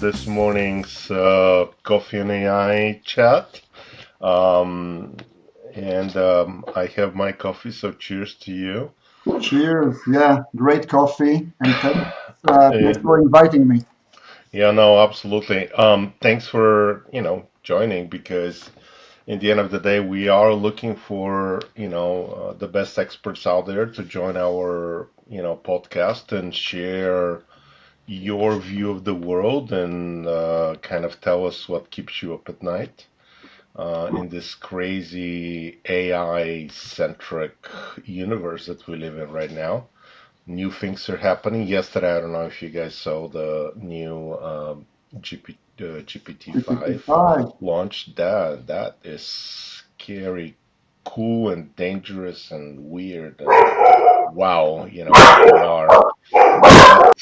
this morning's Coffee and AI chat. Um, and I have my coffee, so cheers to you. Cheers. Yeah, great coffee. And thanks Uh, for inviting me. yeah, no, absolutely. Thanks for, joining because in the end of the day, we are looking for, the best experts out there to join our, podcast and share your view of the world and kind of tell us what keeps you up at night in this crazy AI centric universe that we live in right now. New things are happening. Yesterday, I don't know if you guys saw the new GPT-5 55. launch. That is scary, cool, and dangerous and weird. And wow, where we are. But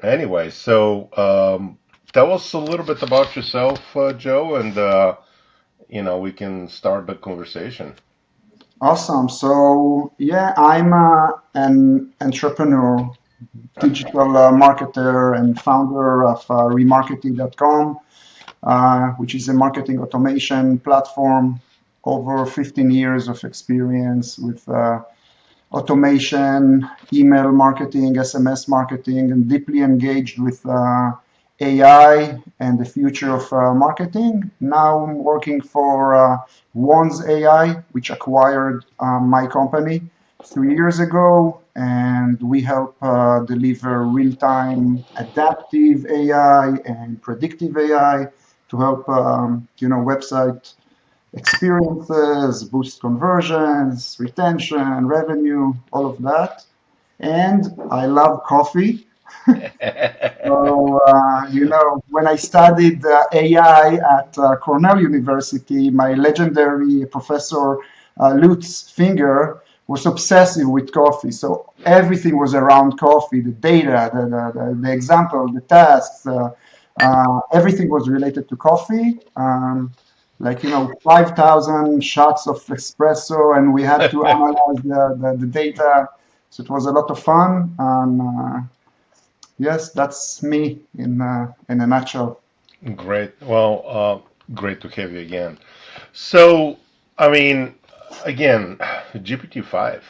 anyway, so tell us a little bit about yourself, Joe, and we can start the conversation. Awesome. So, yeah, I'm an entrepreneur, digital marketer, and founder of remarketing.com, which is a marketing automation platform. Over 15 years of experience with automation, email marketing, SMS marketing, and deeply engaged with AI and the future of marketing. Now I'm working for Wandz.AI, which acquired my company 3 years ago, and we help deliver real-time adaptive AI and predictive AI to help website experiences, boost conversions, retention, revenue, all of that. And I love coffee. So, when I studied AI at Cornell University, my legendary professor Lutz Finger was obsessive with coffee. So everything was around coffee, the data, the example, the tasks, everything was related to coffee. 5,000 shots of espresso, and we had to analyze the data. So it was a lot of fun. And yes, that's me in a nutshell. Great. Well, great to have you again. So, I mean, again, GPT-5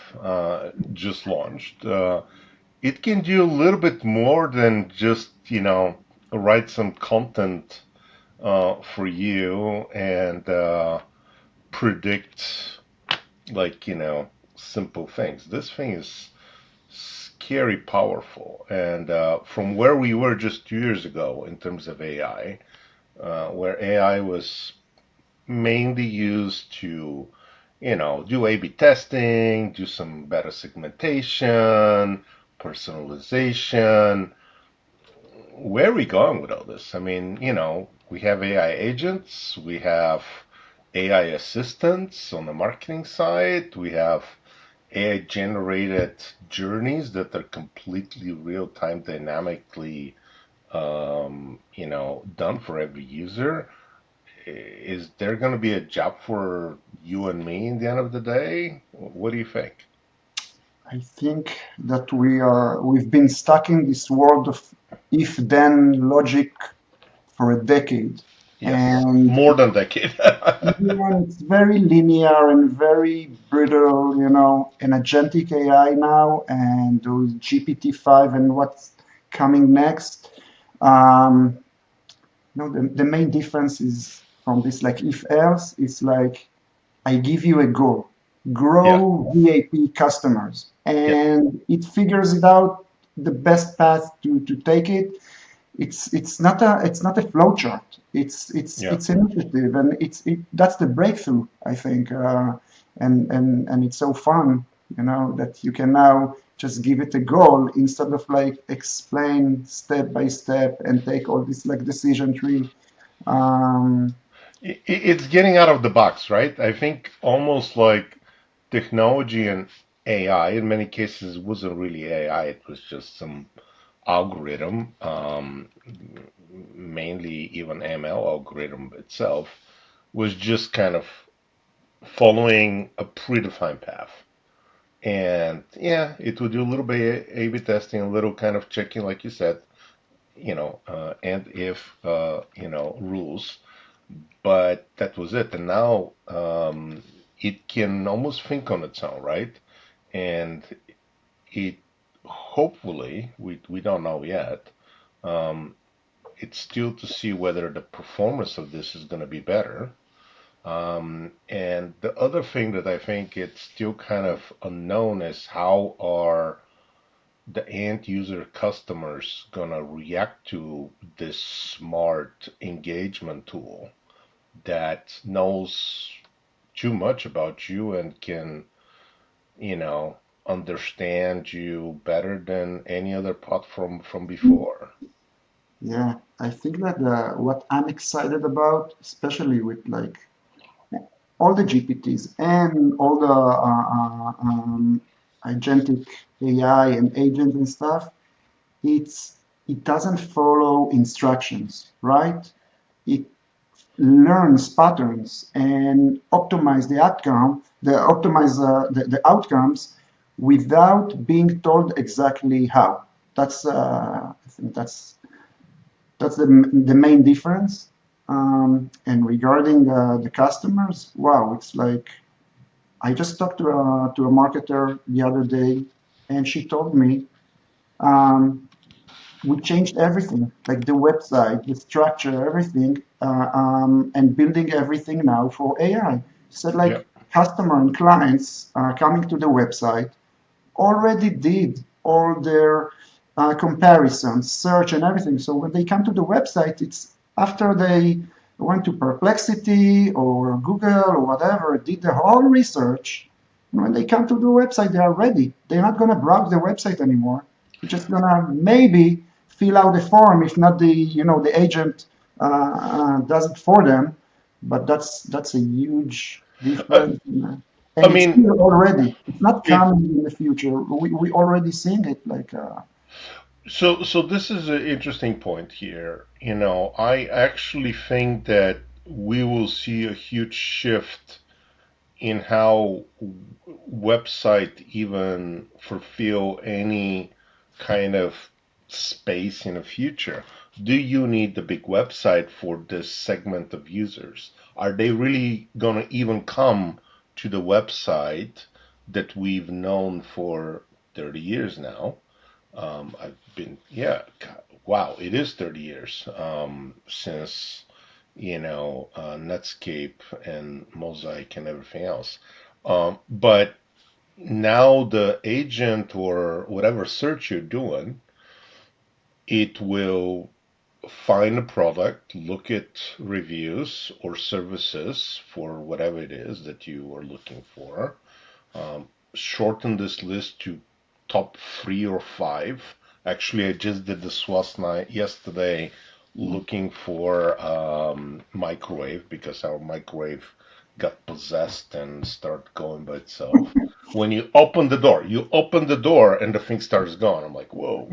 just launched. It can do a little bit more than just, write some content for you and predict, like, simple things. This thing is scary powerful. And from where we were just 2 years ago in terms of AI, where AI was mainly used to, do A/B testing, do some better segmentation, personalization. Where are we going with all this? I mean, we have AI agents, we have AI assistants on the marketing side, we have AI generated journeys that are completely real time, dynamically, done for every user. Is there going to be a job for you and me in the end of the day? What do you think? I think that we've been stuck in this world of if-then logic for a decade, Yes, and more than a decade. it's very linear and very brittle, an agentic AI now, and those GPT-5 and what's coming next. Um, the main difference is from this, like if else, it's like I give you a goal, Yeah, grow VAP customers, yeah, and it figures it out the best path to take it. It's not a flow chart. yeah. It's initiative, and that's the breakthrough, I think, and it's so fun, that you can now just give it a goal instead of like explain step by step and take all this like decision tree. Um, It's getting out of the box, right? I think almost like technology and AI in many cases wasn't really AI, it was just some algorithm, mainly even ML algorithm itself, was just kind of following a predefined path. And yeah, it would do a little bit A/B testing, a little kind of checking, like you said. and if, rules, but that was it. And now it can almost think on its own, right? And it hopefully, we don't know yet. Um, it's still to see whether the performance of this is going to be better. And the other thing that I think it's still kind of unknown is how are the end user customers gonna react to this smart engagement tool that knows too much about you and can, you know, understand you better than any other platform from before. Yeah, I think that what I'm excited about, especially with like all the GPTs and all the agentic AI and agents and stuff, it's it doesn't follow instructions, right? It learns patterns and optimize the outcomes without being told exactly how. I think that's the main difference. And regarding the customers, wow, it's like I just talked to a marketer the other day, and she told me um, we changed everything, like the website, the structure, everything, and building everything now for AI. She said Yep. like customer and clients coming to the website already did all their comparisons, search, and everything. So when they come to the website, it's after they went to Perplexity or Google or whatever, did the whole research. And when they come to the website, they are ready. They're not going to browse the website anymore. They're just going to maybe fill out the form if not the agent does it for them. But that's a huge I, difference. I And it's mean, here already. It's not if coming in the future. We already seeing it. Like so this is an interesting point here. I actually think that we will see a huge shift in how website even fulfill any kind of space in the future. Do you need the big website for this segment of users? Are they really gonna even come to the website that we've known for 30 years now? I've been, yeah, wow, it is 30 years since, Netscape and Mosaic and everything else. But now the agent or whatever search you're doing, it will find a product, look at reviews or services for whatever it is that you are looking for, shorten this list to top 3 or 5. Actually, I just did the SWAS night yesterday looking for microwave because our microwave got possessed and started going by itself. When you open the door and the thing starts going. I'm like, whoa.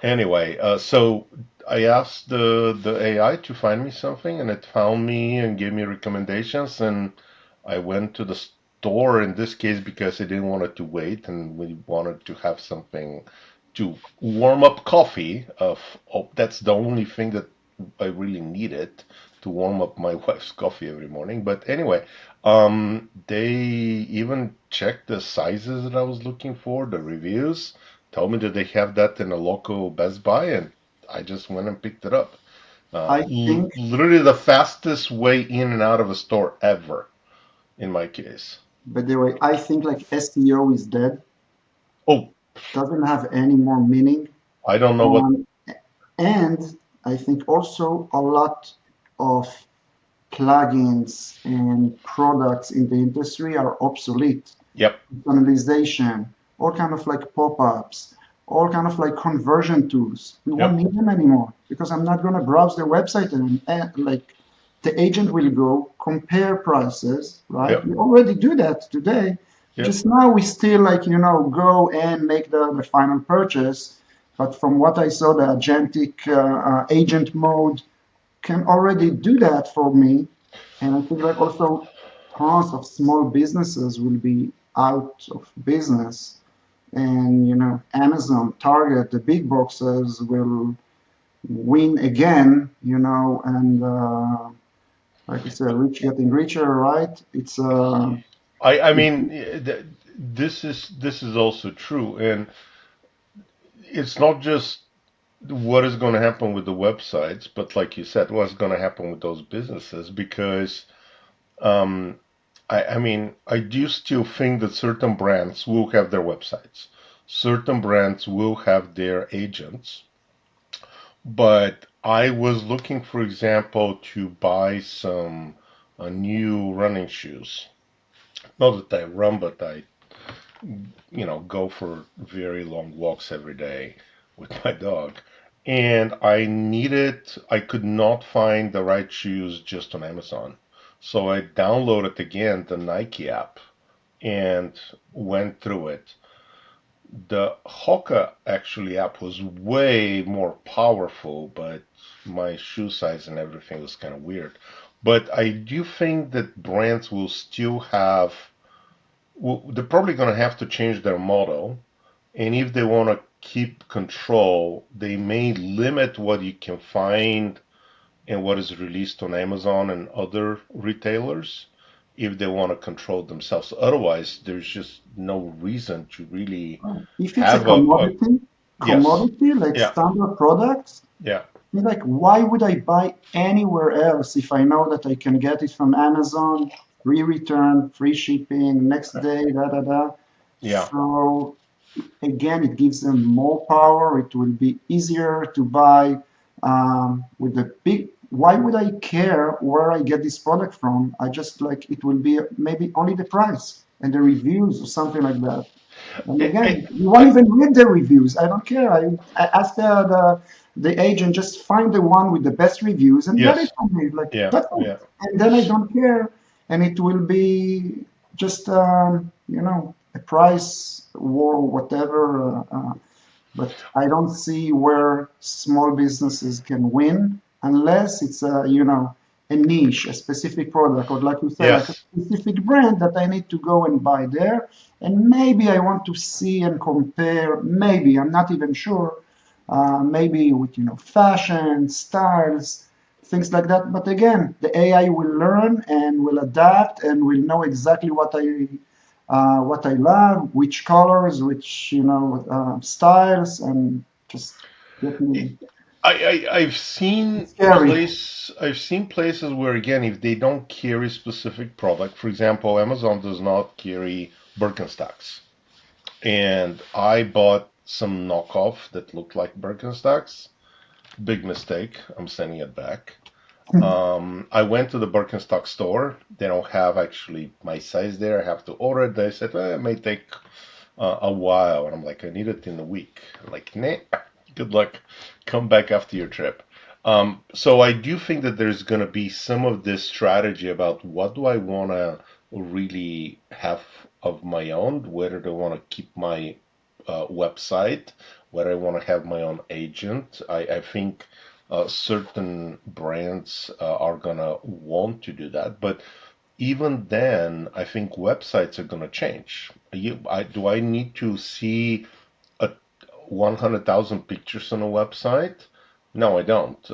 Anyway, so I asked the AI to find me something, and it found me and gave me recommendations, and I went to the store in this case because I didn't want it to wait, and we wanted to have something to warm up coffee. That's the only thing that I really needed to warm up my wife's coffee every morning. But anyway, they even checked the sizes that I was looking for, the reviews, told me that they have that in a local Best Buy, and I just went and picked it up. I think, Literally the fastest way in and out of a store ever, in my case. by the way, I think like SEO is dead. Oh, Doesn't have any more meaning. I don't know what. Um, and I think also a lot of plugins and products in the industry are obsolete. Yep, Personalization, all kind of like pop-ups, all kind of like conversion tools. We won't yep, need them anymore because I'm not going to browse the website and like the agent will go compare prices, right? yep, We already do that today. yep. Just now we still like go and make the final purchase. But from what I saw, the agentic agent mode can already do that for me. And I think like also tons of small businesses will be out of business. and Amazon, Target, the big boxes will win again, and like you said, rich getting richer, right? It's I mean, this is also true, and it's not just what is going to happen with the websites, but like you said, what's going to happen with those businesses? Because um, I mean, I do still think that certain brands will have their websites, certain brands will have their agents, but I was looking, for example, to buy some new running shoes. Not that I run, but I go for very long walks every day with my dog. And I could not find the right shoes just on Amazon. So I downloaded again the Nike app and went through it. The Hoka actually app was way more powerful, but my shoe size and everything was kind of weird. But I do think that brands will still have, well, they're probably going to have to change their model. And if they want to keep control, they may limit what you can find and what is released on Amazon and other retailers if they want to control themselves. Otherwise, there's just no reason to really if it's a have a yes, commodity like yeah, standard products, yeah, like why would I buy anywhere else if I know that I can get it from Amazon, free return, free shipping, next day, da da da. yeah. So again, it gives them more power. It will be easier to buy with the big. Why would I care where I get this product from? I just like it will be maybe only the price and the reviews or something like that. And I, again, you won't I, even read the reviews. I don't care. I ask the agent just find the one with the best reviews and get it yes, from me. Like yeah, that's it. yeah. And then I don't care, and it will be just a price war, whatever. But I don't see where small businesses can win unless it's a niche, a specific product, or like you said, like a Yes. specific brand that I need to go and buy there. And maybe I want to see and compare. Maybe I'm not even sure. Maybe with fashion, styles, things like that. But again, the AI will learn and will adapt and will know exactly what I love, which colors, which styles, and just get me. I've seen Scary. I've seen places where again if they don't carry specific product, for example, Amazon does not carry Birkenstocks. And I bought some knockoff that looked like Birkenstocks. Big mistake. I'm sending it back. I went to the Birkenstock store. They don't have actually my size there. I have to order it. They said it may take a while, and I'm like, I need it in a week. I'm like, nah, good luck. Come back after your trip. So I do think that there's going to be some of this strategy about what do I want to really have of my own, whether do I want to keep my website, whether I want to have my own agent. I think certain brands are going to want to do that, but even then, I think websites are going to change. Do I need to see a 100,000 pictures on a website? No, I don't.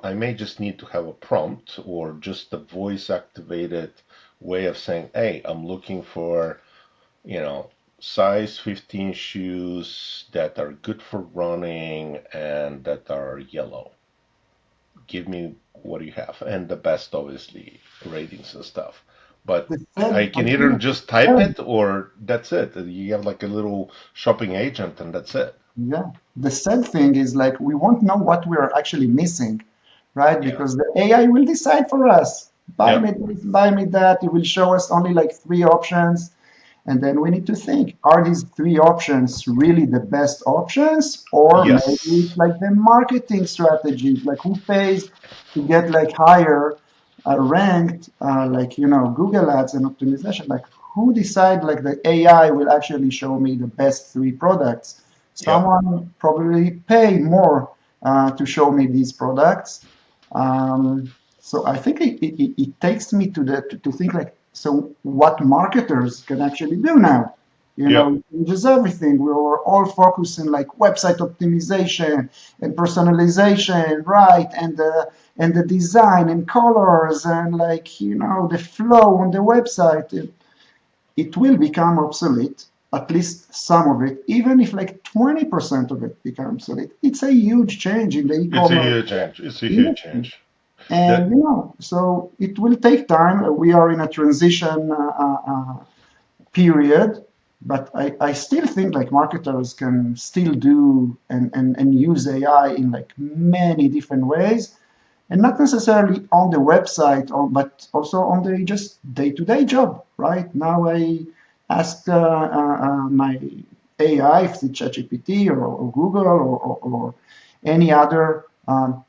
I may just need to have a prompt or just a voice activated way of saying, hey, I'm looking for, you know, size 15 shoes that are good for running and that are yellow. Give me what you have. And the best, obviously, ratings and stuff. But The sad, I I can either think, just type it or that's it. You have like a little shopping agent and that's it. yeah, the sad thing is like we won't know what we are actually missing, right? Yeah. Because the AI will decide for us. Buy Yeah. me this, buy me that. It will show us only like three options. And then we need to think, are these three options really the best options? Or maybe Yes. it's like the marketing strategies, like who pays to get like higher ranked, like, Google ads and optimization, like who decide like the AI will actually show me the best three products? Yeah. Someone probably pay more to show me these products. So I think it takes me to think like, so what marketers can actually do now? Yeah. It changes everything. We were all focusing like website optimization and personalization, right? And the design and colors and like, the flow on the website. It will become obsolete, at least some of it, even if like 20% of it becomes obsolete. It's a huge change in the It's a e-commerce huge change. It's a huge industry. change. And, That so it will take time. We are in a transition period, but I still think like marketers can still do and use AI in like many different ways, and not necessarily on the website, but also on the just day-to-day job. Right now, I ask my AI, if it's ChatGPT or Google or any other,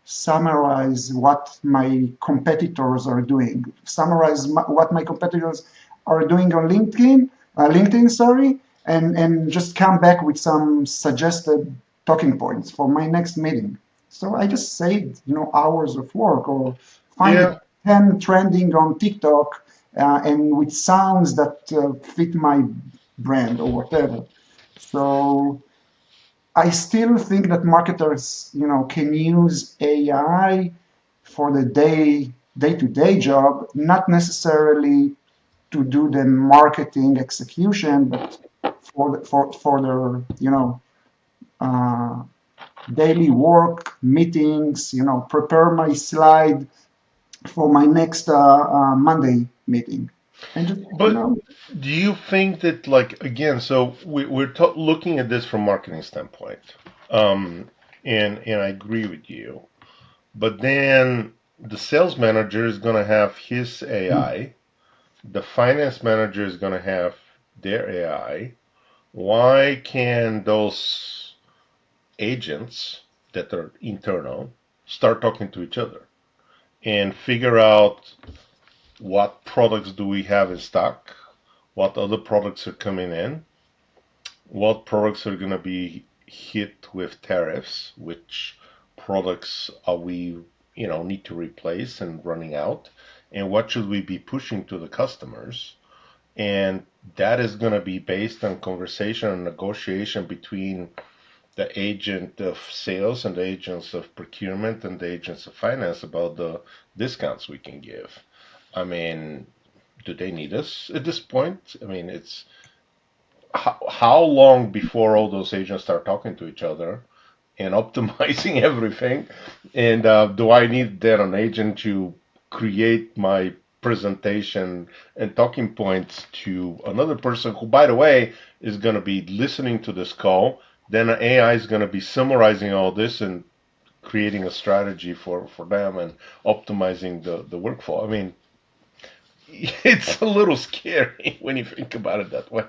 summarize what my competitors are doing, summarize what my competitors are doing on LinkedIn, sorry, and just come back with some suggested talking points for my next meeting. So I just saved, hours of work, or find the yeah, 10 trending on TikTok, and with sounds that fit my brand or whatever. So I still think that marketers, can use AI for the day-to-day job, not necessarily to do the marketing execution, but for their, uh, daily work, meetings, prepare my slide for my next Monday meeting. And just, but do you think that, like, again, so we're looking at this from marketing standpoint, um, and I agree with you. But then the sales manager is going to have his AI. The finance manager is going to have their AI. Why can those agents that are internal start talking to each other and figure out what products do we have in stock, what other products are coming in, what products are going to be hit with tariffs, which products are we, need to replace and running out, and what should we be pushing to the customers. And that is going to be based on conversation and negotiation between the agent of sales and the agents of procurement and the agents of finance about the discounts we can give. I mean, do they need us at this point? I mean, it's how long before all those agents start talking to each other and optimizing everything? And do I need then an agent to create my presentation and talking points to another person who, by the way, is going to be listening to this call? Then an AI is going to be summarizing all this and creating a strategy for them and optimizing the workflow. I mean, it's a little scary when you think about it that way.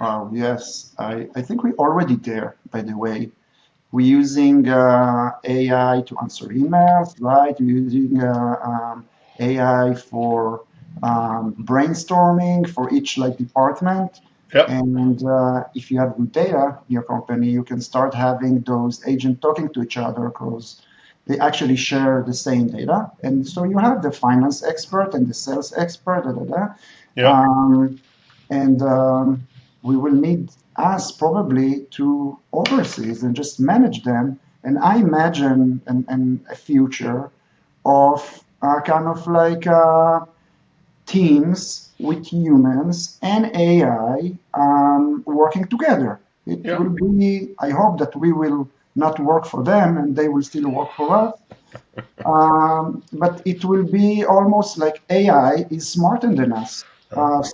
wow, yes, I think we're already there, by the way. We're using AI to answer emails, right? We're using AI for brainstorming for each like department. Yep. And if you have good data in your company, you can start having those agents talking to each other because they actually share the same data. And so you have the finance expert and the sales expert, da, da, da. Yep. Um, and we will need us probably to oversee and just manage them. And I imagine a future of kind of like teams with humans and AI working together. It Yep. will be, I hope that we will not work for them and they will still work for us. But it will be almost like AI is smarter than us.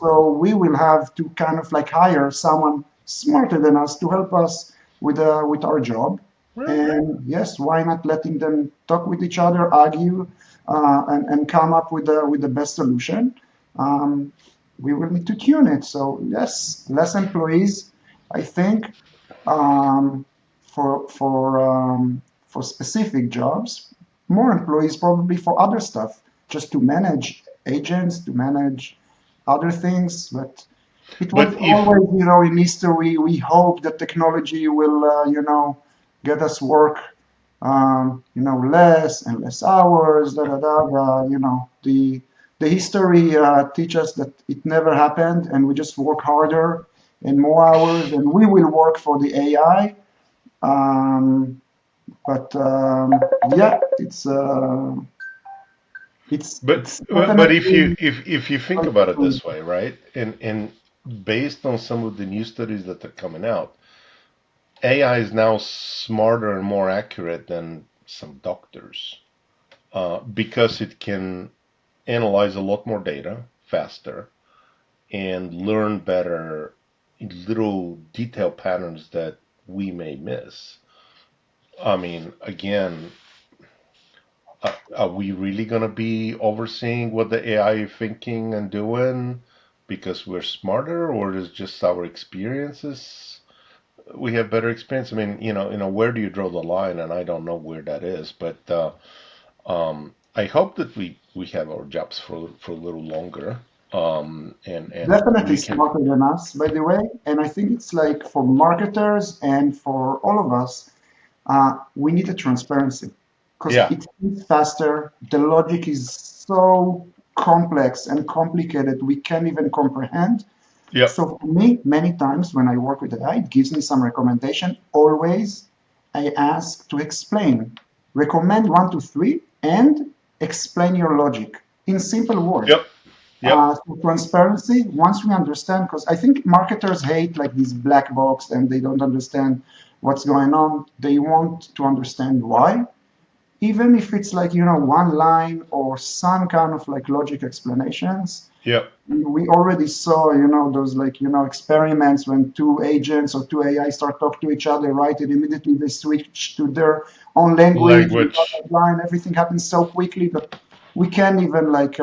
So we will have to kind of like hire someone smarter than us to help us with our job. Right. And yes, why not letting them talk with each other, argue, and come up with the best solution? Um, we will need to tune it. So yes, less employees, I think, um, for specific jobs, more employees probably for other stuff, just to manage agents, to manage other things. But it was But if always, in history, we hope that technology will, get us work, less and less hours, da da da. The history teach us that it never happened, and we just work harder and more hours, and we will work for the AI. Um, but yeah, But it's but if you definitely if you think going about it to. this way, right? And based on some of the new studies that are coming out, AI is now smarter and more accurate than some doctors, because it can analyze a lot more data faster and learn better little detail patterns that we may miss. I mean, again, are we really going to be overseeing what the AI is thinking and doing because we're smarter, or is just our experiences? We have better experience. I mean, where do you draw the line? And I don't know where that is, but I hope that we have our jobs for a little longer, and Definitely we can. smarter than us, by the way. And I think it's like for marketers and for all of us, we need a transparency because Yeah, it is faster. The logic is so complex and complicated, we can't even comprehend. yep, So for me, many times when I work with AI, it gives me some recommendation. Always, I ask to explain, recommend one to three, and explain your logic in simple words. yep, yep. So transparency, once we understand, because I think marketers hate like this black box and they don't understand what's going on. They want to understand why, even if it's like, one line or some kind of like logic explanations. Yep. We already saw, those like, experiments when two agents or two AI start talk to each other, right? And immediately they switch to their own language, and blah, Language. blah, blah, and everything happens so quickly that we can't even like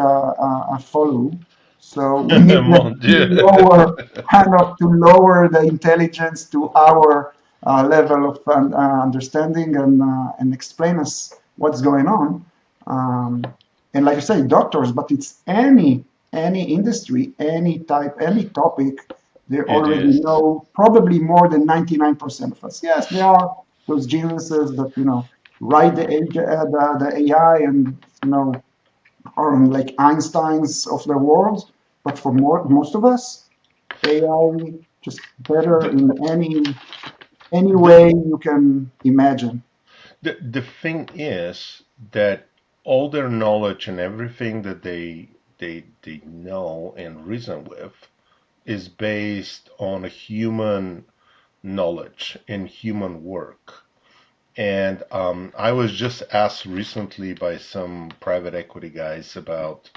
follow. So we need Mon to Dieu. lower, kind of to lower the intelligence to our level of understanding and explain us what's going on. And like you say, doctors, but it's any industry, any type, any topic, they It already is. know probably more than 99% of us. Yes, there are those geniuses that, write the AI and, are like Einsteins of the world. But for most of us, AI just better The, in any the, way you can imagine. the thing is that all their knowledge and everything that they know and reason with is based on a human knowledge and human work. And I was just asked recently by some private equity guys about,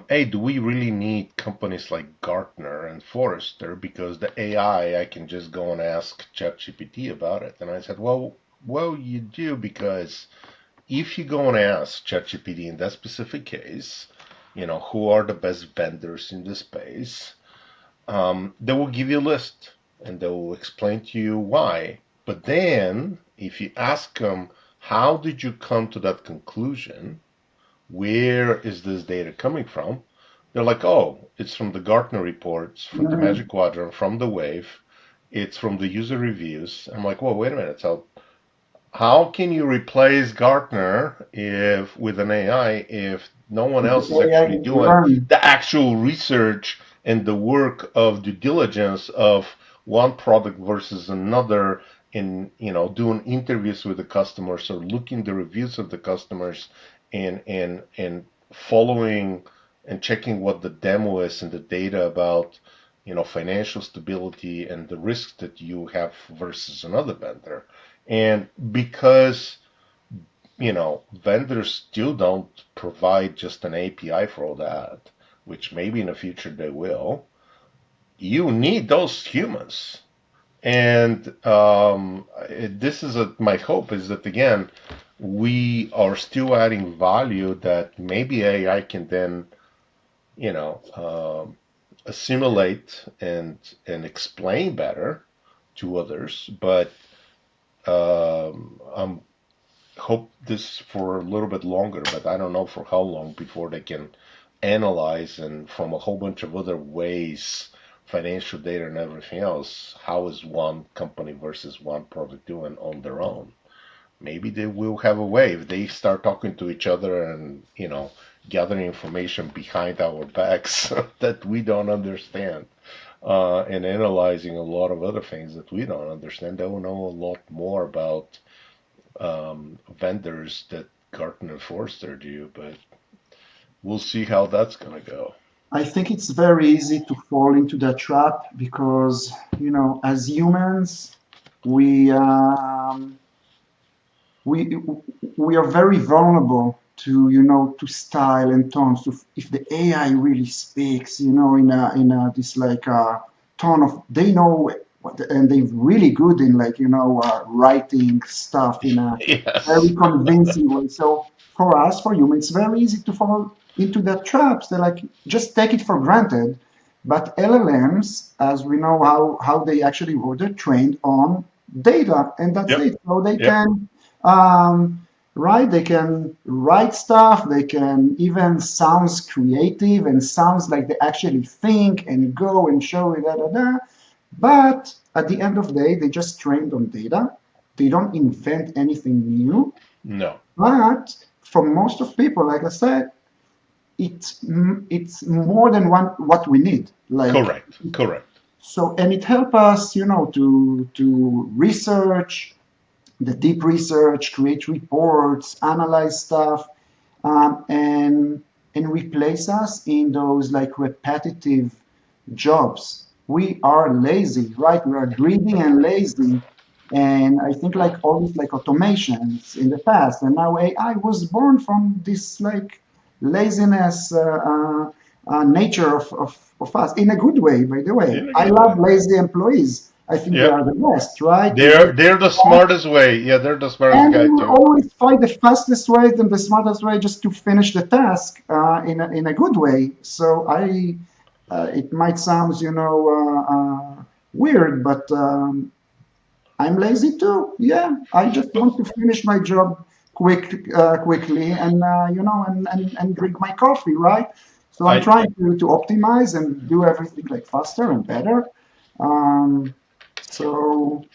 hey, do we really need companies like Gartner and Forrester? Because the AI, I can just go and ask ChatGPT about it. And I said, well, you do, because if you go and ask ChatGPT in that specific case, who are the best vendors in the space, they will give you a list and they will explain to you why. But then, if you ask them, how did you come to that conclusion? Where is this data coming from? They're like, oh, it's from the Gartner reports, from the Mhm. Magic Quadrant, from the Wave, it's from the user reviews. I'm like, well, wait a minute. So how can you replace Gartner if with an AI if no one The else is AI actually doing learn. the actual research and the work of due diligence of one product versus another, in doing interviews with the customers or looking the reviews of the customers, and following and checking what the demo is and the data about financial stability and the risks that you have versus another vendor. And because, vendors still don't provide just an API for all that, which maybe in the future they will, you need those humans. And this is my hope is that, again, we are still adding value that maybe AI can then, assimilate and explain better to others. But I'm hope this for a little bit longer, but I don't know for how long before they can analyze, and from a whole bunch of other ways, financial data and everything else, how is one company versus one product doing on their own. Maybe they will have a way if they start talking to each other and, gathering information behind our backs that we don't understand. and analyzing a lot of other things that we don't understand. They will know a lot more about vendors that Gartner and Forrester do, but we'll see how that's going to go. I think it's very easy to fall into that trap because, as humans, we we we are very vulnerable to to style and tones. To if the AI really speaks, in a this like tone of they know what, and they're really good in like writing stuff in a Yes. very convincing way. So for us, for humans, it's very easy to fall into that traps. They're like just take it for granted. But LLMs, as we know how they actually were, they're trained on data, and that's Yep. it. So they Yep. can right? They can write stuff. They can even sounds creative and sounds like they actually think and go and show it, da da da. But at the end of the day, they just trained on data. They don't invent anything new. No. But for most of people, like I said, it's more than what we need. Like Correct. Correct. so, and it helps us, to research the deep research, create reports, analyze stuff, and replace us in those like repetitive jobs. We are lazy, right? We are greedy and lazy. And I think like all these like automations in the past, and now AI was born from this like laziness nature of us in a good way, by the way. In a I good way. love lazy employees. I think they Yep. are the best, right? They They're the smartest way. Yeah, they're the smartest and they guy will too. always find the fastest way and the smartest way just to finish the task in a good way. So it might sound, weird, but I'm lazy too. Yeah, I just want to finish my job quickly and, and drink my coffee, right? So I'm I trying to optimize and do everything like faster and better. Um, so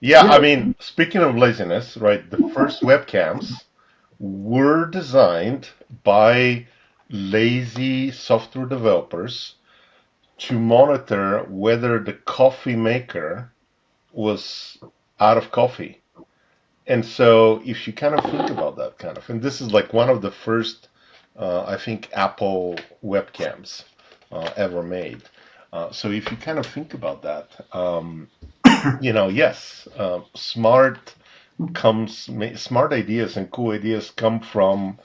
Yeah, yeah, I mean, speaking of laziness, right? The first webcams were designed by lazy software developers to monitor whether the coffee maker was out of coffee. And so if you kind of think about that kind of, and this is like one of the first, I think, Apple webcams ever made. So if you kind of think about that, yes, smart ideas and cool ideas come from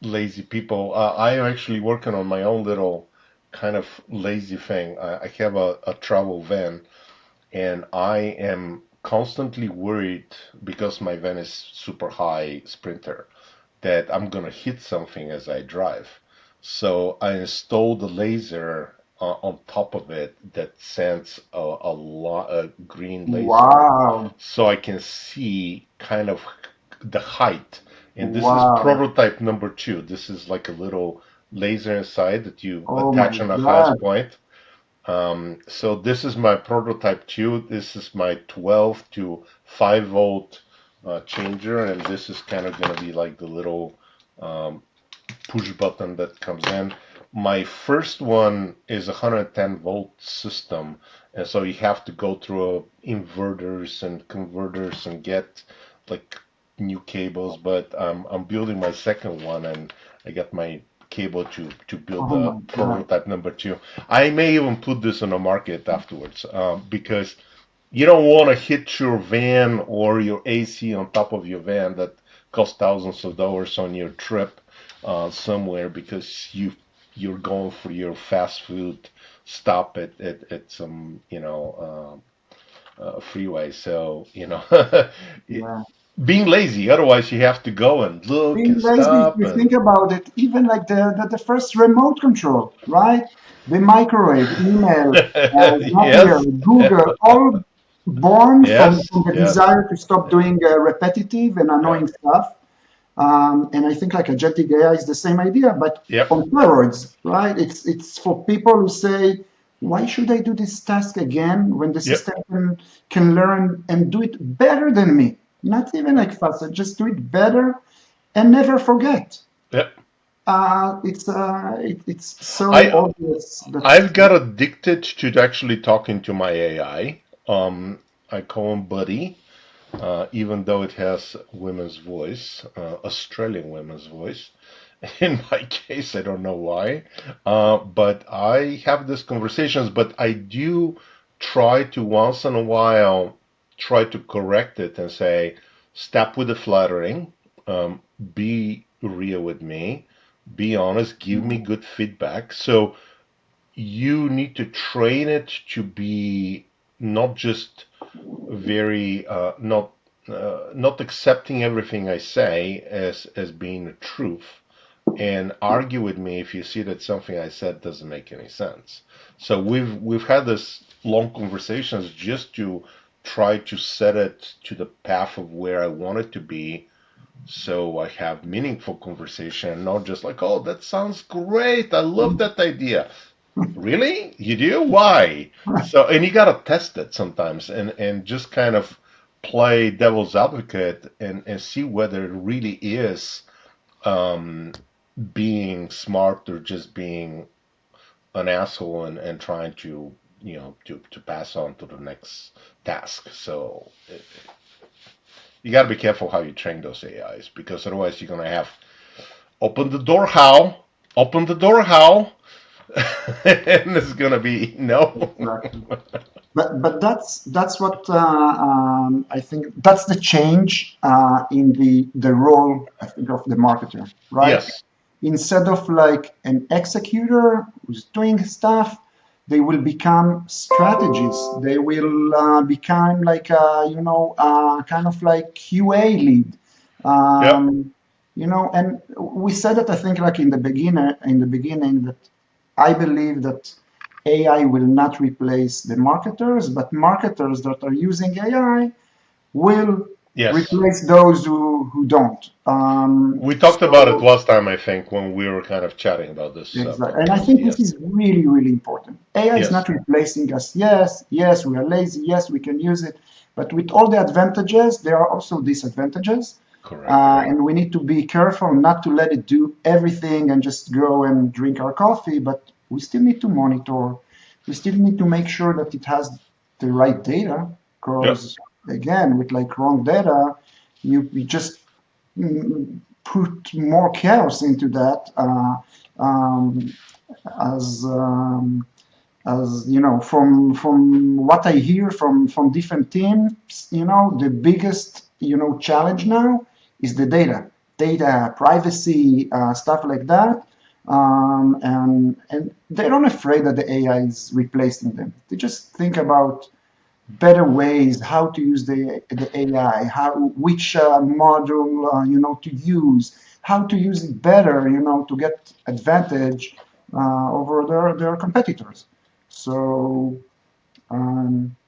lazy people. I am actually working on my own little kind of lazy thing. I have a travel van, and I am constantly worried because my van is super high sprinter that I'm gonna hit something as I drive. So I installed a laser on top of it that sends a green laser wow, so I can see kind of the height. And this is wow. prototype number two. This is like a little laser inside that you Oh my attach on a fast God. point. So this is my prototype two. This is my 12 to 5 volt changer, and this is kind of going to be like the little um, push button that comes in. My first one is a 110-volt system, and so you have to go through inverters and converters and get like new cables. But I'm building my second one, and I got my cable to build Oh the my God. prototype number two. I may even put this on the market afterwards because you don't want to hit your van or your AC on top of your van that costs thousands of dollars on your trip somewhere because you're going for your fast food stop at some freeway. So Yeah. being lazy. Otherwise, you have to go and look Being and lazy, if stop you and think about it, even like the first remote control, right? The microwave, email, Zapier, yes, Google, all born from, yes, from the yes, desire to stop doing repetitive and yeah, annoying stuff. And I think like agentic AI is the same idea, but yep, on steroids, right? It's for people who say, why should I do this task again when the yep, system can learn and do it better than me? Not even like faster, just do it better and never forget. yep. It's so I obvious that I've got addicted to actually talking to my AI. I call him Buddy, even though it has women's voice, Australian women's voice. In my case, I don't know why, but I have these conversations. But I do try to once in a while try to correct it and say, stop with the flattering, be real with me, be honest, give me good feedback. So you need to train it to be not just very not accepting everything I say as being the truth, and argue with me if you see that something I said doesn't make any sense. So we've had this long conversations just to try to set it to the path of where I want it to be, so I have meaningful conversation, not just like, oh, that sounds great, I love that idea. Really? You do? Why? So, and you gotta test it sometimes, and just kind of play devil's advocate and see whether it really is um, being smart or just being an asshole and trying to to pass on to the next task. So you gotta be careful how you train those AIs, because otherwise you're gonna have open the door how, open the door how, and it's gonna be no. exactly. But that's what I think that's the change in the role I think of the marketer, right? Yes. Instead of like an executor who's doing stuff, they will become strategists. They will become like kind of like QA lead. Yep. And we said that I think like in the beginning that I believe that AI will not replace the marketers, but marketers that are using AI will Yes. replace those who don't. We talked about it So last time, I think, when we were kind of chatting about this exactly, and I podcast. think this Yes. is really, really important. AI is Yes. not replacing us. Yes, yes, we are lazy. Yes, we can use it, but with all the advantages, there are also disadvantages, Correct. and we need to be careful not to let it do everything and just go and drink our coffee. But we still need to monitor. We still need to make sure that it has the right data, Yep. because again, with like wrong data, you just put more chaos into that. Um, as from what I hear from different teams, the biggest challenge now is the data privacy, stuff like that. And they're not afraid that the AI is replacing them. They just think about better ways how to use the AI, which module to use, how to use it better, to get advantage over their competitors. So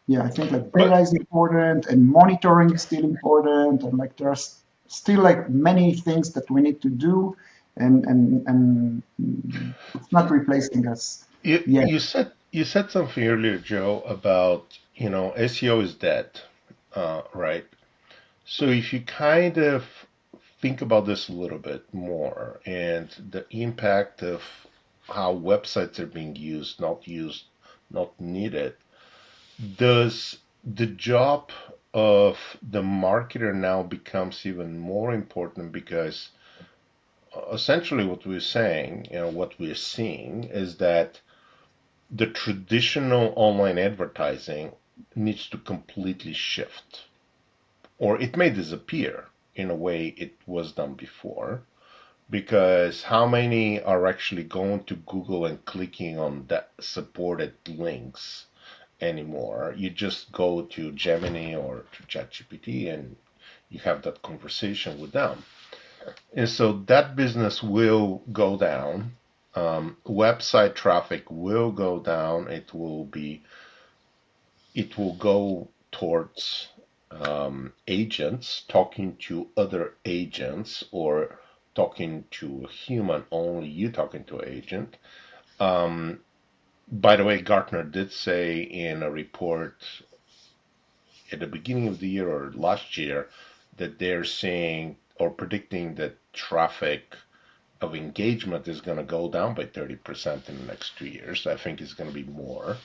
yeah, I think like data But is important and monitoring is still important, and like there's still like many things that we need to do, and it's not replacing us you yet. you said something earlier, Joe, about SEO is dead, right? So if you kind of think about this a little bit more and the impact of how websites are being used, not needed, does the job of the marketer now becomes even more important? Because essentially what we're saying, what we're seeing is that the traditional online advertising needs to completely shift, or it may disappear in a way it was done before. Because how many are actually going to Google and clicking on that supported links anymore? You just go to Gemini or to ChatGPT and you have that conversation with them. And so that business will go down. Website traffic will go down. It will go towards agents talking to other agents, or talking to a human only, you talking to an agent. Um, by the way, Gartner did say in a report at the beginning of the year or last year that they're saying or predicting that traffic of engagement is going to go down by 30% in the next 2 years. I think it's going to be more.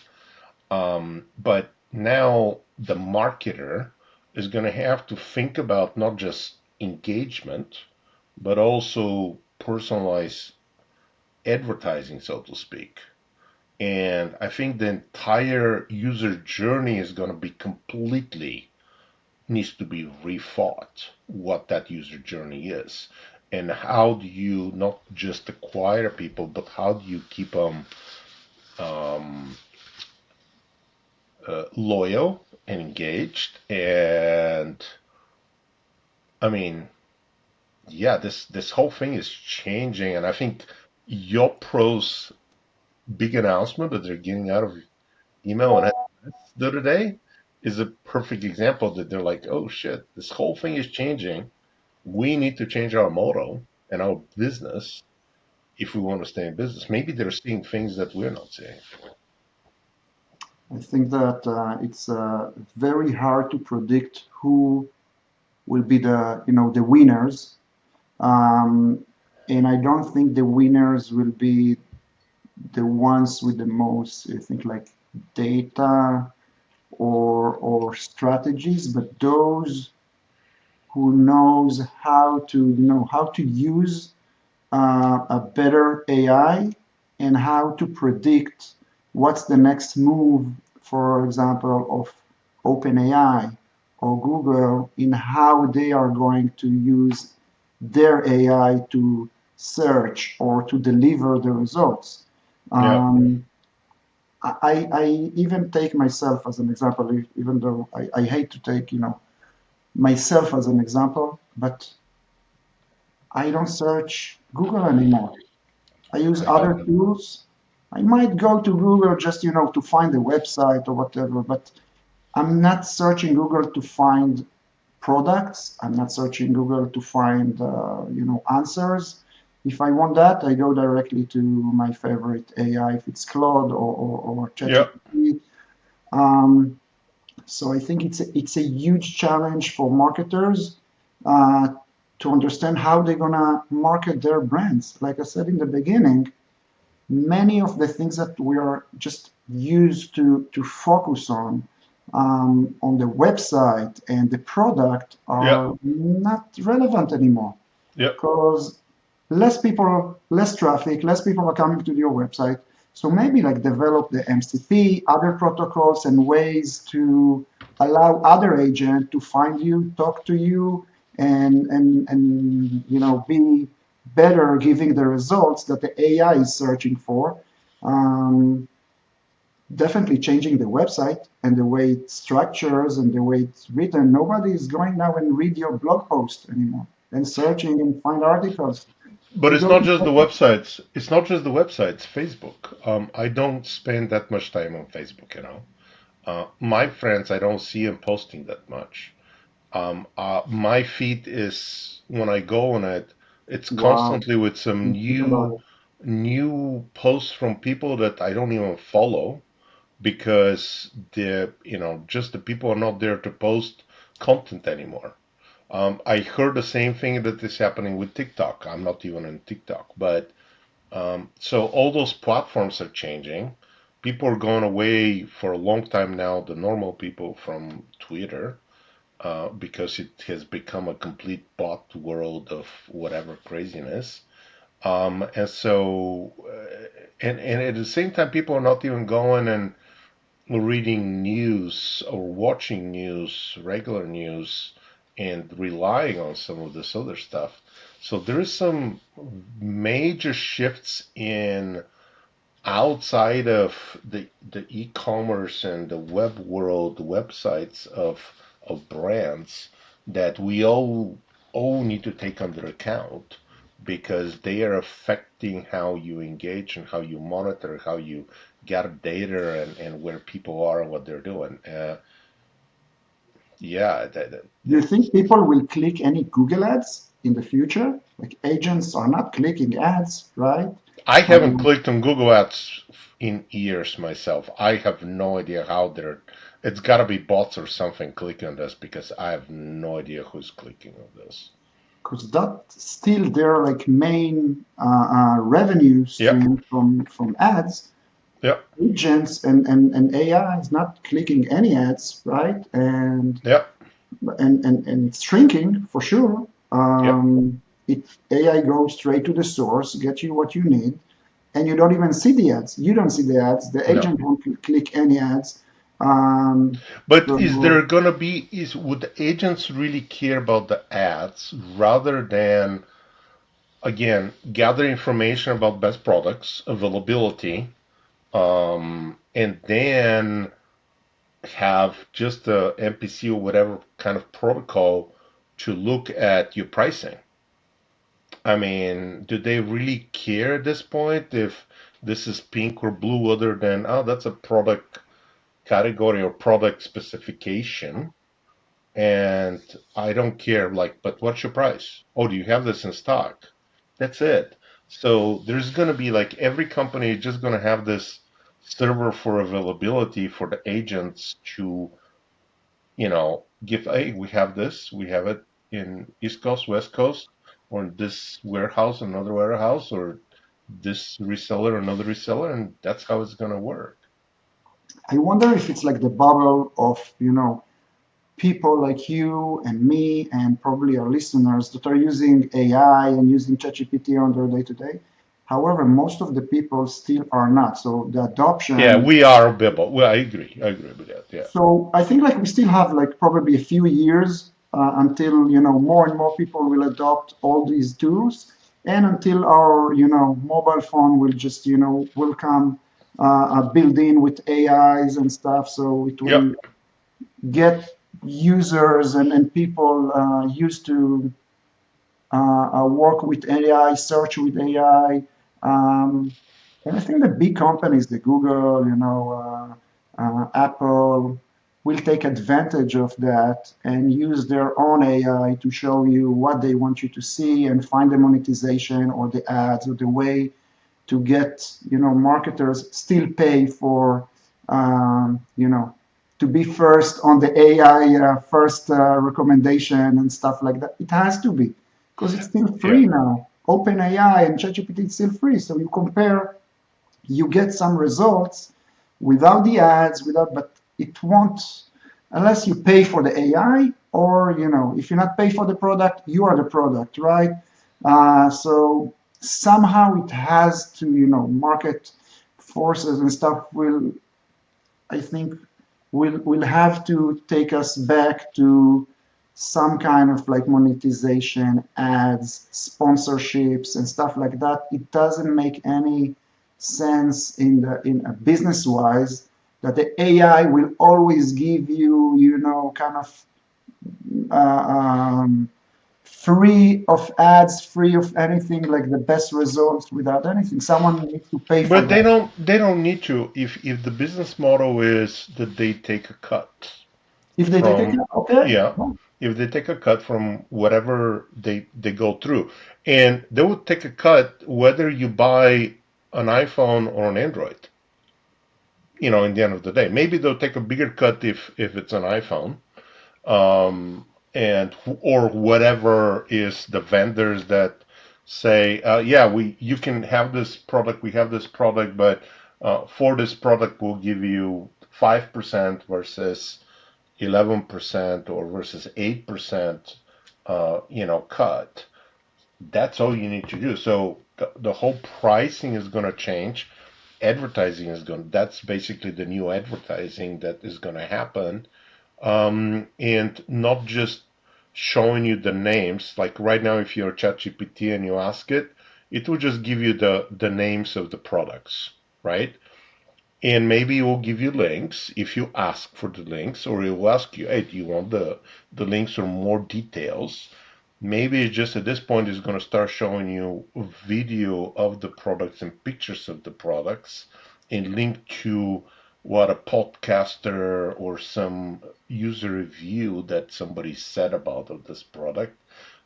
But now the marketer is going to have to think about not just engagement, but also personalized advertising, so to speak. And I think the entire user journey is going to be completely needs to be rethought what that user journey is. And how do you not just acquire people, but how do you keep them um, loyal and engaged? And I mean, yeah, this whole thing is changing, and I think YoPro's big announcement that they're getting out of email and SMS the other day is a perfect example that they're like, oh shit, this whole thing is changing. We need to change our motto and our business if we want to stay in business. Maybe they're seeing things that we're not seeing. I think that it's very hard to predict who will be the winners, um, and I don't think the winners will be the ones with the most, I think, like data or strategies, but those who knows how to use a better AI and how to predict what's the next move, for example, of OpenAI or Google in how they are going to use their AI to search or to deliver the results. Yeah. Um, I even take myself as an example, even though I hate to take, myself as an example, but I don't search Google anymore. I use I got other it. tools. I might go to Google just, to find a website or whatever, but I'm not searching Google to find products. I'm not searching Google to find, answers. If I want that, I go directly to my favorite AI, if it's Claude or Yeah. ChatGPT. Um, so I think it's a huge challenge for marketers uh, to understand how they're gonna market their brands. Like I said in the beginning, many of the things that we are just used to focus on the website and the product Yeah. are not relevant anymore Yeah. because less people, less traffic, less people are coming to your website. So maybe like develop the MCP, other protocols and ways to allow other agents to find you, talk to you, and be better giving the results that the AI is searching for. Um, Definitely changing the website and the way it structures and the way it's written. Nobody is going now and read your blog post anymore and searching and find articles. But They it's go not to just the websites. It's not just the websites. Facebook. I don't spend that much time on Facebook. My friends, I don't see them posting that much. My feed is when I go on it, it's wow, constantly with some think about it. new posts from people that I don't even follow because just the people are not there to post content anymore. I heard the same thing that is happening with TikTok. I'm not even on TikTok, but so all those platforms are changing. People are going away for a long time now, the normal people from Twitter, because it has become a complete bot world of whatever craziness. And at the same time, people are not even going and reading news or watching news, regular news, and relying on some of this other stuff. So there is some major shifts in outside of the e-commerce and the web world, the websites of brands that we all need to take under account because they are affecting how you engage and how you monitor, how you gather data and where people are and what they're doing. Yeah, Do you think people will click any Google ads in the future? Like agents are not clicking ads, right? I I haven't mean, clicked on Google Ads in years myself. I have no idea how they're. It's got to be bots or something clicking on this because I have no idea who's clicking on this. because that's still their like main revenue Yeah. stream from ads. Yeah. Agents and AI is not clicking any ads, right? Yeah. And it's shrinking for sure. Yeah. It AI goes straight to the source, get you what you need, and you don't even see the ads. You don't see the ads. The No. agent won't click any ads. Um, But is so there gonna be is would the agents really care about the ads rather than again gather information about best products availability, and then have just the MPC or whatever kind of protocol to look at your pricing? I mean, do they really care at this point if this is pink or blue other than, oh, that's a product category or product specification? And I don't care, like, but what's your price? Oh, do you have this in stock? That's it. So there's going to be like every company is just going to have this server for availability for the agents to, give, hey, we have this, we have it in East Coast, West Coast, or in this warehouse, another warehouse, or this reseller, another reseller, and that's how it's going to work. I wonder if it's like the bubble of, people like you and me and probably our listeners that are using AI and using ChatGPT on their day to day. However, most of the people still are not. So the Yeah, adoption. we are Bibble. Well, I agree. I agree with that. Yeah. So I think like we still have like probably a few years until more and more people will adopt all these tools, and until our mobile phone will just will come built in with AIs and stuff. So it will Yep. get users and people used to work with AI, search with AI. And I think the big companies, the Google, Apple, will take advantage of that and use their own AI to show you what they want you to see and find the monetization or the ads or the way to get marketers still pay for to be first on the AI first recommendation and stuff like that. It has to be because it's still Yeah. free now. OpenAI and ChatGPT is still free, so you compare, you get some results without the ads, without, but it won't unless you pay for the AI or if you're not pay for the product, you are the product, right? So somehow it has to, market forces and stuff will, I think, will have to take us back to some kind of like monetization, ads, sponsorships, and stuff like that. It doesn't make any sense in a business wise that the AI will always give you, kind of uh, um, free of ads, free of anything, like the best results without anything. Someone needs to pay for But they that. don't they don't need to if the business model is that they take a cut If they take from it, okay. yeah, if they take a cut from whatever they go through. And they would take a cut whether you buy an iPhone or an Android, in the end of the day. Maybe they'll take a bigger cut if it's an iPhone. And or whatever is the vendors that say, yeah, you can have this product, we have this product, but for this product we'll give you 5% versus 11% or versus 8% cut. That's all you need to do. So the whole pricing is going to change. Advertising is going. That's basically the new advertising that is going to happen, and not just showing you the names. Like right now, if you're ChatGPT and you ask it, it will just give you the names of the products, right? And maybe it will give you links if you ask for the links, or it will ask you, hey, do you want the links or more details? Maybe it's just at this point it's going to start showing you a video of the products and pictures of the products and link to what a podcaster or some user review that somebody said about of this product.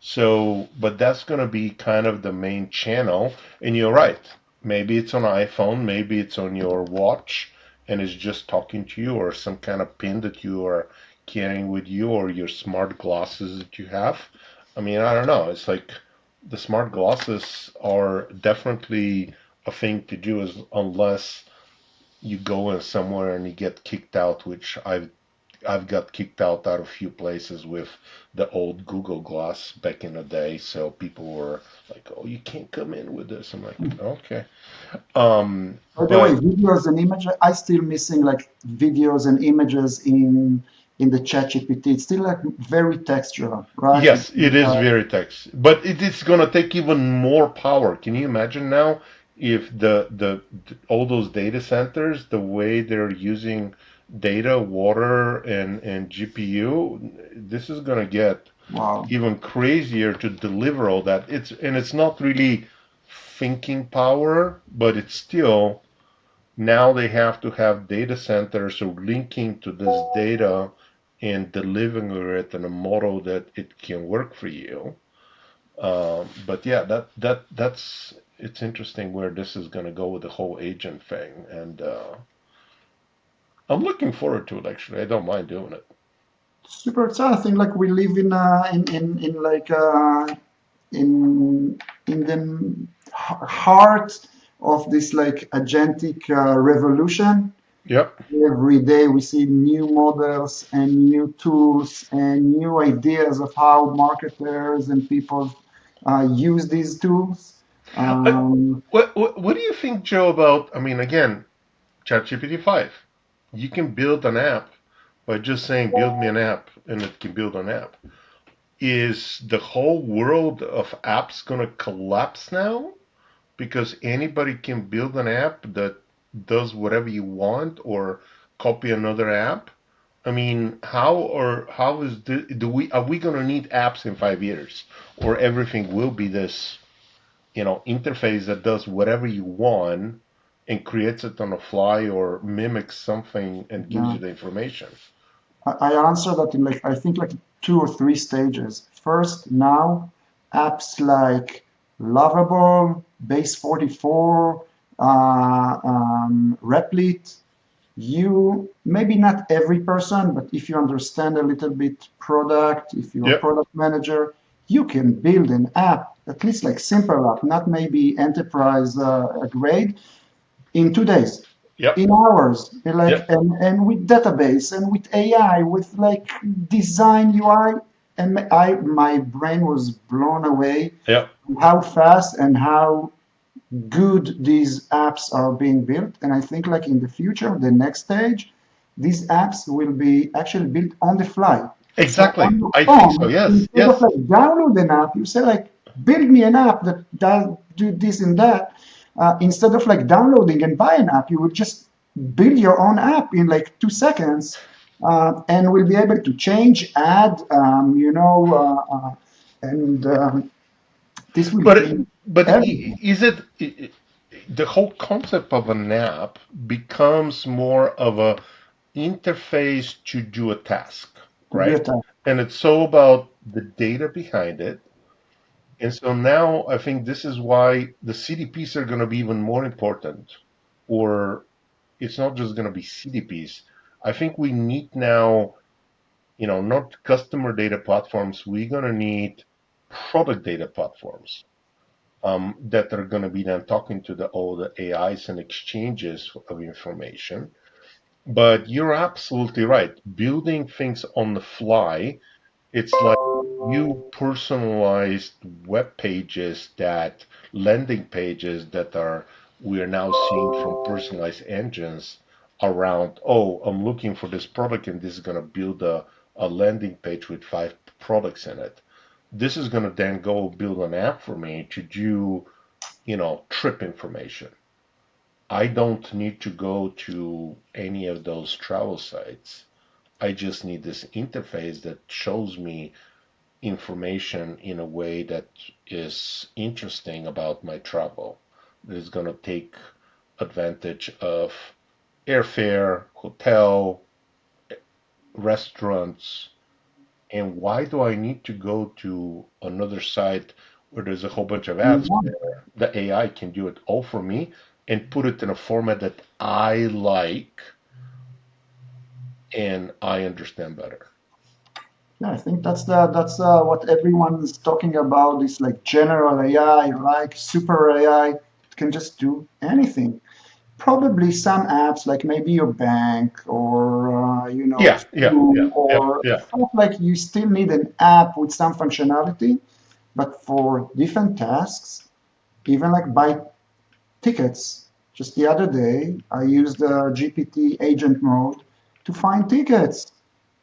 So, but that's going to be kind of the main channel. And you're right. Maybe it's on iPhone, maybe it's on your watch and it's just talking to you, or some kind of pin that you are carrying with you, or your smart glasses that you have. I mean, I don't know. It's like the smart glasses are definitely a thing to do, as unless you go in somewhere and you get kicked out, which I've got kicked out of a few places with the old Google Glass back in the day. So people were like, "Oh, you can't come in with this." I'm like, "Okay." By the way, But videos and images, I still missing like videos and images in the chat GPT. It's still like very textural, right? yes, it is very text, but it is gonna take even more power. Can you imagine now if all those data centers, the way they're using data, water, and GPU, this is gonna get Wow. even crazier to deliver all that. It's not really thinking power, but it's still now they have to have data centers so linking to this data and delivering it in a model that it can work for you. But yeah, that's it's interesting where this is going to go with the whole agent thing, and I'm looking forward to it. Actually, I don't mind doing it. Super exciting. I think like we live in like in the heart of this like agentic revolution. Yep. Every day we see new models and new tools and new ideas of how marketers and people use these tools. Uh, Um, what do you think, Joe? About I mean, again, ChatGPT 5. You can build an app by just saying, build me an app, and it can build an app. Is the whole world of apps going to collapse now? Because anybody can build an app that does whatever you want or copy another app. I mean, how is do we are we going to need apps in 5 years, or everything will be this interface that does whatever you want and creates it on the fly or mimics something and gives yeah. you the information. I answer that in like I think like two or three stages. First, now apps like Lovable, Base 44, Replit, you maybe not every person, but if you understand a little bit product, if you're a Yep. product manager, you can build an app, at least like simple app, not maybe enterprise grade, in 2 days, Yep. in hours, like Yep. and with database and with AI, with like design UI, and my brain was blown away Yep. how fast and how good these apps are being built. And I think like in the future, the next stage, these apps will be actually built on the fly. So Exactly. on your I think so. phone, Yes. instead of Yes. like download an app, you say like, build me an app that does do this and that. Instead of like downloading and buy an app, you would just build your own app in like 2 seconds, and will be able to change, add, and this will But change but everything. is it the whole concept of an app becomes more of a interface to do a task, To do right? it. And it's so about the data behind it. And so now I think this is why the CDPs are going to be even more important. Or it's not just going to be CDPs. I think we need now, not customer data platforms. We're going to need product data platforms that are going to be then talking to all the AIs and exchanges of information. But you're absolutely right. Building things on the fly, it's like you personalized web pages landing pages that we are now seeing from personalized engines around, oh, I'm looking for this product and this is going to build a landing page with 5 products in it. This is going to then go build an app for me to do, trip information. I don't need to go to any of those travel sites. I just need this interface that shows me information in a way that is interesting about my travel. That is going to take advantage of airfare, hotel, restaurants, and why do I need to go to another site where there's a whole bunch of ads where the AI can do it all for me and put it in a format that I like and I understand better? Yeah, I think that's what everyone's talking about. This like general AI, like super AI. It can just do anything. Probably some apps like maybe your bank or Yeah, yeah, yeah, school yeah, or yeah, stuff like you still need an app with some functionality, but for different tasks, even like buy tickets. Just the other day, I used the GPT agent mode to find tickets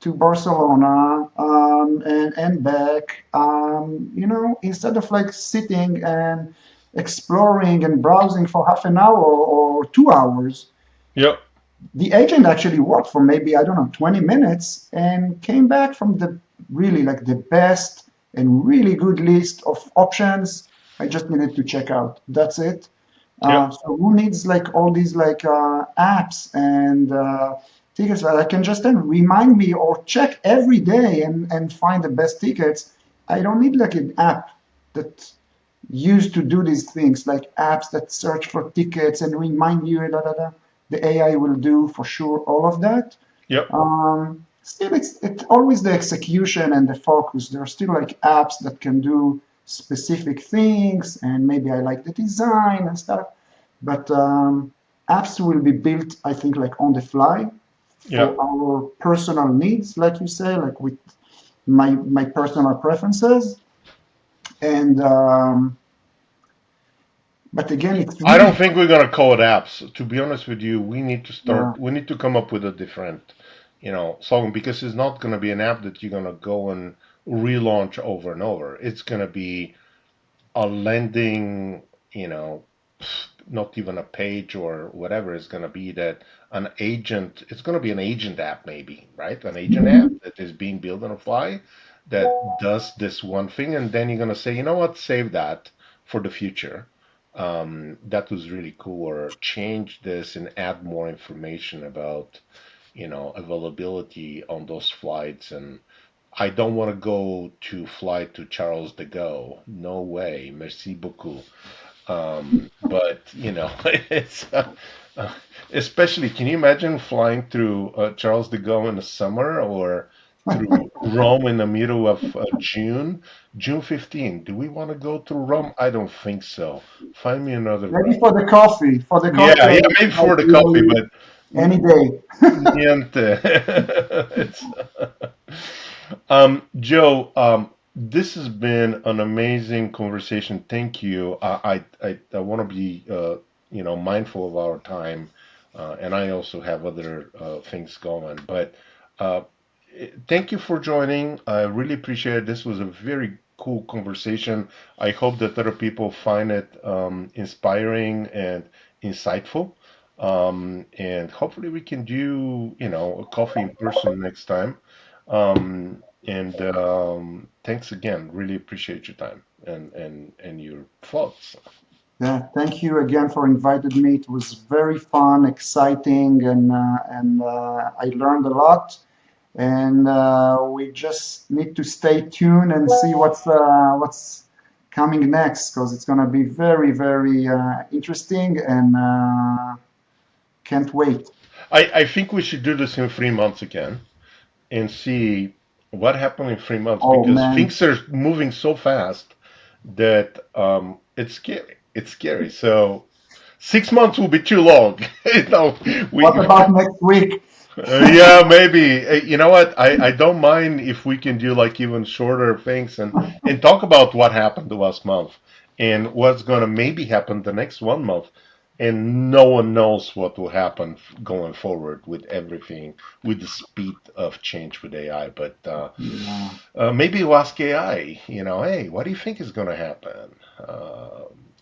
to Barcelona and back. Instead of like sitting and exploring and browsing for half an hour or 2 hours, yeah, the agent actually worked for maybe, I don't know, 20 minutes and came back from the really like the best and really good list of options I just needed to check out. That's it. yeah, So who needs like all these like apps and tickets that I can just then remind me or check every day and find the best tickets. I don't need like an app that used to do these things like apps that search for tickets and remind you, da, da, da. The AI will do for sure all of that. yeah. Still, it's always the execution and the focus. There are still like apps that can do specific things, and maybe I like the design and stuff. But apps will be built, I think, like on the fly Yeah. for our personal needs, like you say, like with my personal preferences. And but again, it's I really don't think we're gonna call it apps. To be honest with you, we need to yeah. start. We need to come up with a different, slogan because it's not gonna be an app that you're gonna go and relaunch over and over. It's gonna be a landing, you know, not even a page or whatever. It's gonna be that an agent. It's gonna be an agent app, maybe, right? An agent app Mhm. that is being built on the fly that does this one thing, and then you're gonna say, you know what, save that for the future. That was really cool, or change this and add more information about, availability on those flights. And I don't want to go to fly to Charles de Gaulle. No way. Merci beaucoup. But it's especially. Can you imagine flying through Charles de Gaulle in the summer or through Rome in the middle of June 15? Do we want to go through Rome? I don't think so. Find me another Maybe route. for the coffee. For the coffee, Yeah, yeah, maybe I for the coffee, really but any day. niente. It's Joe, this has been an amazing conversation. Thank you. I want to be mindful of our time, and I also have other things going. But uh, thank you for joining. I really appreciate it. This was a very cool conversation. I hope that other people find it inspiring and insightful. And hopefully we can do, a coffee in person next time. And thanks again. Really appreciate your time and your thoughts. Yeah, thank you again for inviting me. It was very fun, exciting, and I learned a lot. And we just need to stay tuned and see what's coming next because it's going to be very, very interesting and can't wait. I think we should do this in 3 months again and see what happened in 3 months Oh because man, things are moving so fast that it's scary. It's scary. So 6 months will be too long. We what about next week? yeah, maybe. You know what? I don't mind if we can do like even shorter things and talk about what happened the last month and what's gonna maybe happen the next 1 month. And no one knows what will happen going forward with everything, with the speed of change with AI. But Yeah. maybe you ask AI, hey, what do you think is gonna happen?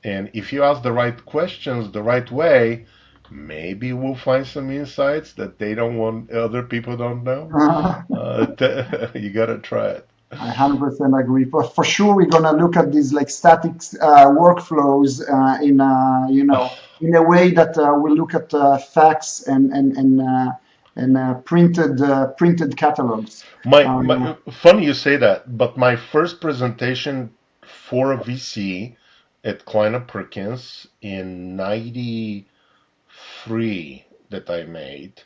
And if you ask the right questions the right way, maybe we'll find some insights that they don't want, other people don't know. You gotta try it. I 100% agree. For sure, we're gonna look at these like static workflows in a way that we look at facts and printed catalogs. My Uh, funny you say that, but my first presentation for a VC at Kleiner Perkins in '93 that I made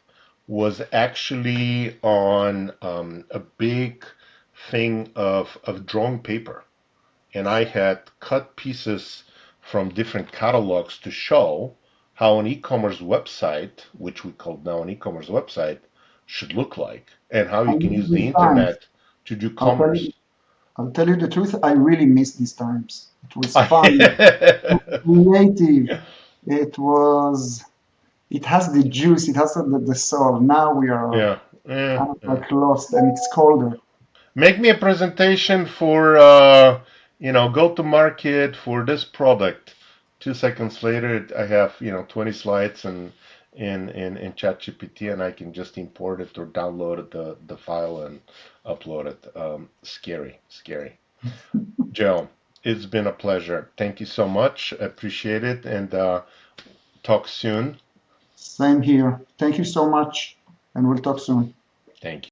was actually on a big thing of drawing paper. And I had cut pieces from different catalogs to show how an e-commerce website, which we call now an e-commerce website, should look like, and how I you can miss use the these times. internet to do I'll tell commerce. you, I'll tell you the truth. I really miss these times. It was fun, creative. It was. It has the juice. It has the soul. Now we are Yeah, yeah, kind of yeah. like lost, and it's colder. Make me a presentation for go to market for this product. 2 seconds later, I have 20 slides and in ChatGPT, and I can just import it or download the file and upload it. Scary, scary. Joe, it's been a pleasure. Thank you so much. I appreciate it, and talk soon. Same here. Thank you so much, and we'll talk soon. Thank you.